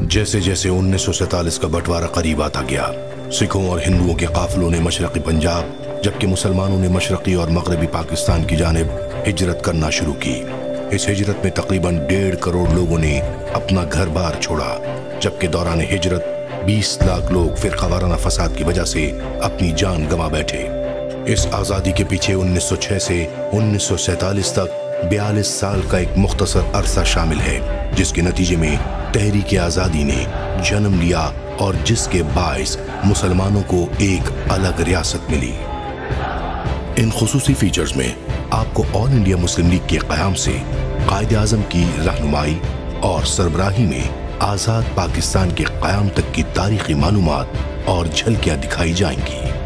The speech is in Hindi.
जैसे जैसे 1947 का बंटवारा करीब आता गया, सिखों और हिंदुओं के काफिलों ने मशरकी पंजाब जबकि मुसलमानों ने मशरकी और मगरबी पाकिस्तान की जानिब हिजरत करना शुरू की। इस हिजरत में तकरीबन 1.5 करोड़ लोगों ने अपना घर बार छोड़ा, जबकि दौरान हिजरत 20 लाख लोग फिरका वाराना फसाद की वजह से अपनी जान गंवा बैठे। इस आज़ादी के पीछे 1906 से 1947 तक 42 साल का एक मुख्तसर अरसा शामिल है, जिसके नतीजे में तहरीक आज़ादी ने जन्म लिया और जिसके बाइस मुसलमानों को एक अलग रियासत मिली। इन खुसूसी फीचर्स में आपको ऑल इंडिया मुस्लिम लीग के क़याम से कायदे आज़म की रहनुमाई और सरबराही में आज़ाद पाकिस्तान के क़याम तक की तारीख़ी मालूमात और झलकियाँ दिखाई जाएंगी।